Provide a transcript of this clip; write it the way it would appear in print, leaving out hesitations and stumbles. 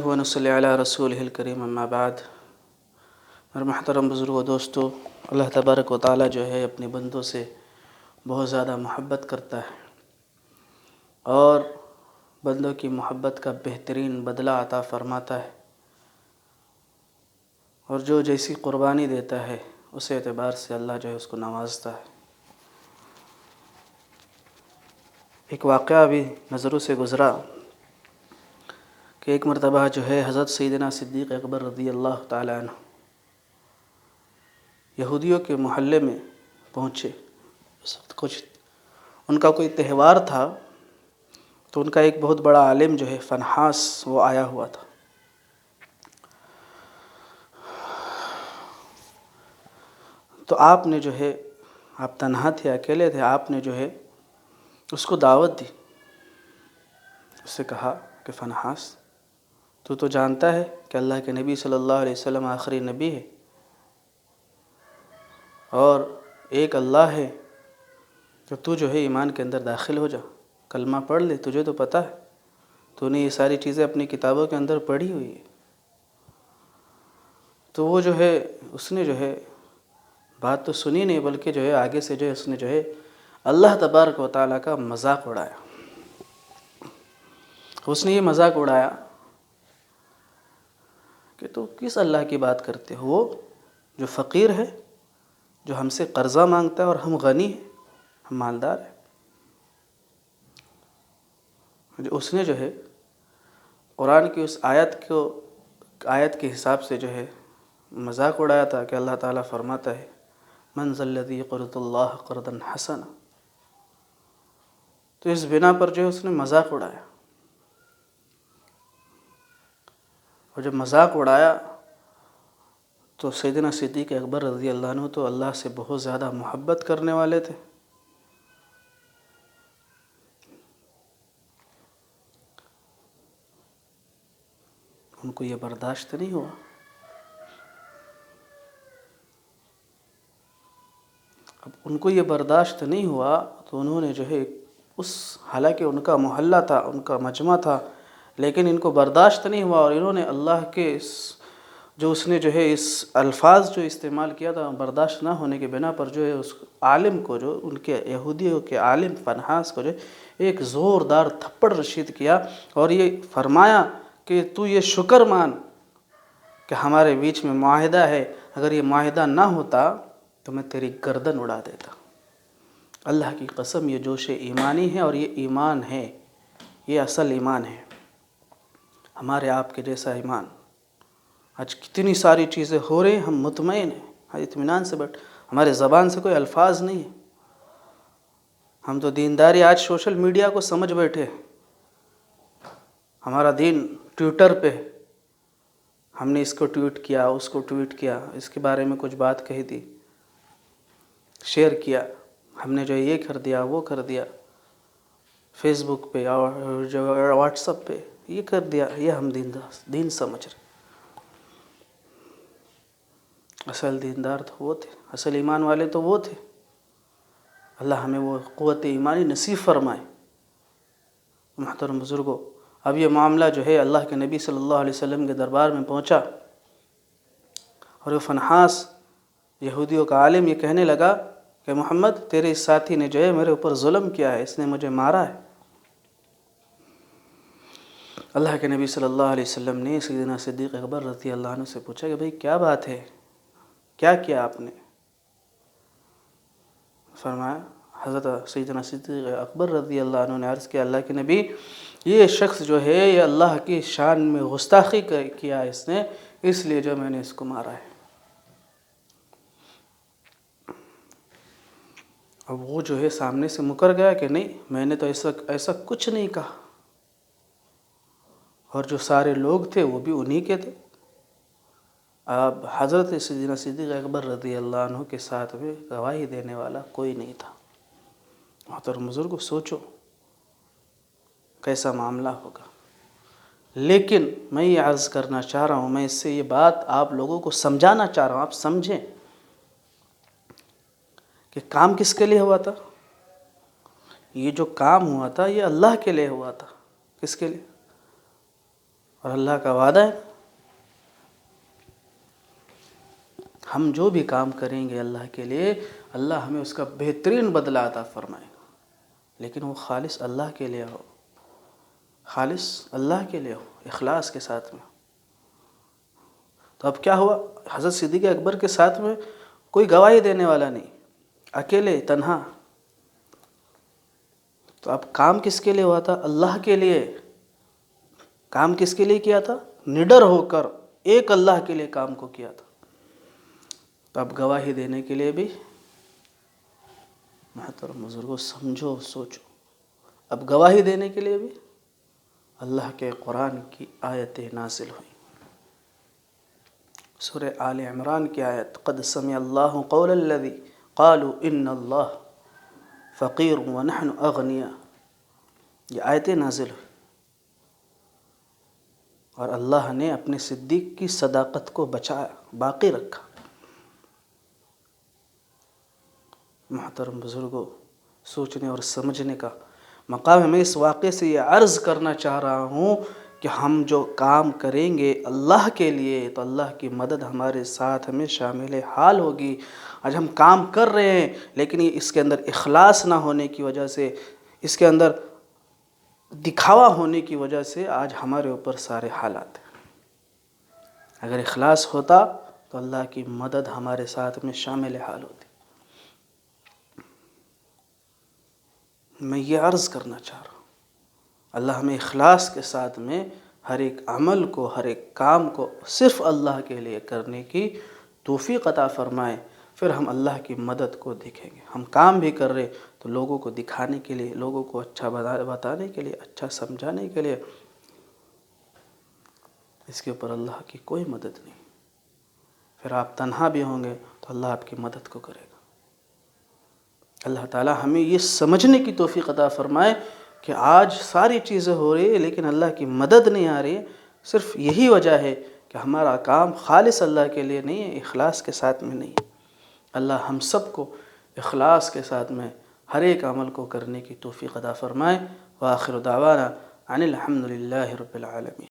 ونصلی علی رسول الکریم اما بعد۔ اور محترم بزرگوں دوستو، اللہ تبارک و تعالیٰ جو ہے اپنے بندوں سے بہت زیادہ محبت کرتا ہے اور بندوں کی محبت کا بہترین بدلہ عطا فرماتا ہے، اور جو جیسی قربانی دیتا ہے اس اعتبار سے اللہ جو ہے اس کو نوازتا ہے۔ ایک واقعہ بھی نظروں سے گزرا کہ ایک مرتبہ جو ہے حضرت سیدنا صدیق اکبر رضی اللہ تعالیٰ عنہ یہودیوں کے محلے میں پہنچے۔ اس وقت ان کا کوئی تہوار تھا، تو ان کا ایک بہت بڑا عالم جو ہے فنحاس وہ آیا ہوا تھا۔ تو آپ نے جو ہے، آپ تنہا تھے، اکیلے تھے، آپ نے جو ہے اس کو دعوت دی۔ اس سے کہا کہ فنحاس، تو جانتا ہے کہ اللہ کے نبی صلی اللہ علیہ وسلم آخری نبی ہے اور ایک اللہ ہے، تو جو ہے ایمان کے اندر داخل ہو جا، کلمہ پڑھ لے، تجھے تو پتہ ہے، تو نے یہ ساری چیزیں اپنی کتابوں کے اندر پڑھی ہوئی ہے۔ تو وہ جو ہے اس نے جو ہے بات تو سنی نہیں، بلکہ جو ہے آگے سے جو ہے اس نے جو ہے اللہ تبارک و تعالیٰ کا مذاق اڑایا۔ اس نے یہ مذاق اڑایا کہ تو کس اللہ کی بات کرتے ہو؟ وہ جو فقیر ہے، جو ہم سے قرضہ مانگتا ہے، اور ہم غنی ہیں، ہم مالدار ہیں۔ اس نے جو ہے قرآن کی اس آیت کے حساب سے جو ہے مذاق اڑایا تھا کہ اللہ تعالیٰ فرماتا ہے من ذا الذی یقرض اللہ قرضا حسنا۔ تو اس بنا پر جو ہے اس نے مذاق اڑایا، اور جب مذاق اڑایا تو سیدنا صدیق اکبر رضی اللہ عنہ تو اللہ سے بہت زیادہ محبت کرنے والے تھے۔ ان کو یہ برداشت نہیں ہوا۔ اب ان کو یہ برداشت نہیں ہوا تو انہوں نے جو ہے حالانکہ ان کا محلہ تھا، ان کا مجمع تھا، لیکن ان کو برداشت نہیں ہوا، اور انہوں نے اللہ کے اس نے جو ہے اس الفاظ جو استعمال کیا تھا، برداشت نہ ہونے کے بنا پر جو ہے اس عالم کو، جو ان کے یہودیوں کے عالم فنحاس کو جو ہے ایک زوردار تھپڑ رشید کیا، اور یہ فرمایا کہ تو یہ شکر مان کہ ہمارے بیچ میں معاہدہ ہے، اگر یہ معاہدہ نہ ہوتا تو میں تیری گردن اڑا دیتا۔ اللہ کی قسم، یہ جوش ایمانی ہے، اور یہ ایمان ہے، یہ اصل ایمان ہے، ہمارے آپ کے جیسا ایمان۔ آج کتنی ساری چیزیں ہو رہی ہیں، ہم مطمئن ہیں، اطمینان سے بیٹھ، ہمارے زبان سے کوئی الفاظ نہیں ہیں، ہم تو دینداری آج سوشل میڈیا کو سمجھ بیٹھے ہیں۔ ہمارا دین ٹویٹر پہ، ہم نے اس کو ٹویٹ کیا، اس کو ٹویٹ کیا، اس کے بارے میں کچھ بات کہی تھی، شیئر کیا، ہم نے جو یہ کر دیا، وہ کر دیا، فیس بک پہ اور جو واٹس ایپ پہ یہ کر دیا، یہ ہم دین سمجھ رہے۔ اصل دیندار تو وہ تھے، اصل ایمان والے تو وہ تھے۔ اللہ ہمیں وہ قوت ایمانی نصیب فرمائے۔ محترم بزرگوں، اب یہ معاملہ جو ہے اللہ کے نبی صلی اللہ علیہ وسلم کے دربار میں پہنچا، اور وہ فنحاس یہودیوں کا عالم یہ کہنے لگا کہ محمد، تیرے اس ساتھی نے جو ہے میرے اوپر ظلم کیا ہے، اس نے مجھے مارا ہے۔ اللہ کے نبی صلی اللہ علیہ وسلم نے سیدنا صدیق اکبر رضی اللہ عنہ سے پوچھا کہ بھئی کیا بات ہے، کیا کیا آپ نے؟ فرمایا، حضرت سیدنا صدیق اکبر رضی اللہ عنہ نے عرض کیا، اللہ کے نبی، یہ شخص جو ہے یہ اللہ کی شان میں گستاخی کیا اس نے، اس لیے جو میں نے اس کو مارا ہے۔ اب وہ جو ہے سامنے سے مکر گیا کہ نہیں، میں نے تو ایسا کچھ نہیں کہا، اور جو سارے لوگ تھے وہ بھی انہی کے تھے۔ اب حضرت سیدنا صدیق اکبر رضی اللہ عنہ کے ساتھ بھی گواہی دینے والا کوئی نہیں تھا۔ محترم بزرگوں، سوچو کیسا معاملہ ہوگا۔ لیکن میں یہ عرض کرنا چاہ رہا ہوں، میں اس سے یہ بات آپ لوگوں کو سمجھانا چاہ رہا ہوں، آپ سمجھیں کہ کام کس کے لیے ہوا تھا۔ یہ جو کام ہوا تھا یہ اللہ کے لیے ہوا تھا۔ کس کے لیے؟ اور اللہ کا وعدہ ہے ہم جو بھی کام کریں گے اللہ کے لیے اللہ ہمیں اس کا بہترین بدلہ عطا فرمائے گا، لیکن وہ خالص اللہ کے لیے ہو، خالص اللہ کے لیے ہو، اخلاص کے ساتھ میں۔ تو اب کیا ہوا، حضرت صدیق اکبر کے ساتھ میں کوئی گواہی دینے والا نہیں، اکیلے تنہا۔ تو اب کام کس کے لیے ہوا تھا؟ اللہ کے لیے۔ کام کس کے لیے کیا تھا؟ نڈر ہو کر ایک اللہ کے لیے کام کو کیا تھا۔ تو اب گواہی دینے کے لیے بھی محترم بزرگوں سمجھو سوچو، اب گواہی دینے کے لیے بھی اللہ کے قرآن کی آیتیں نازل ہوئیں۔ سورہ آل عمران کی آیت، قد سمع اللہ قول الذی قالوا ان اللہ فقیر ونحن اغنیاء، یہ آیتیں نازل ہوئی، اور اللہ نے اپنے صدیق کی صداقت کو بچایا، باقی رکھا۔ محترم بزرگوں سوچنے اور سمجھنے کا مقام ہے۔ میں اس واقعے سے یہ عرض کرنا چاہ رہا ہوں کہ ہم جو کام کریں گے اللہ کے لیے تو اللہ کی مدد ہمارے ساتھ ہمیں شامل حال ہوگی۔ آج ہم کام کر رہے ہیں لیکن اس کے اندر اخلاص نہ ہونے کی وجہ سے، اس کے اندر دکھاوا ہونے کی وجہ سے آج ہمارے اوپر سارے حالات ہیں۔ اگر اخلاص ہوتا تو اللہ کی مدد ہمارے ساتھ میں شامل حال ہوتی۔ میں یہ عرض کرنا چاہ رہا ہوں، اللہ ہمیں اخلاص کے ساتھ میں ہر ایک عمل کو، ہر ایک کام کو صرف اللہ کے لیے کرنے کی توفیق عطا فرمائے، پھر ہم اللہ کی مدد کو دیکھیں گے۔ ہم کام بھی کر رہے تو لوگوں کو دکھانے کے لیے، لوگوں کو اچھا بتانے کے لیے، اچھا سمجھانے کے لیے، اس کے اوپر اللہ کی کوئی مدد نہیں۔ پھر آپ تنہا بھی ہوں گے تو اللہ آپ کی مدد کو کرے گا۔ اللہ تعالی ہمیں یہ سمجھنے کی توفیق عطا فرمائے کہ آج ساری چیزیں ہو رہی ہیں لیکن اللہ کی مدد نہیں آ رہی، صرف یہی وجہ ہے کہ ہمارا کام خالص اللہ کے لیے نہیں ہے، اخلاص کے ساتھ میں نہیں ہے۔ اللہ ہم سب کو اخلاص کے ساتھ میں ہر ایک عمل کو کرنے کی توفیق عطا فرمائے۔ وآخر دعوانا ان الحمد للہ رب العالمین۔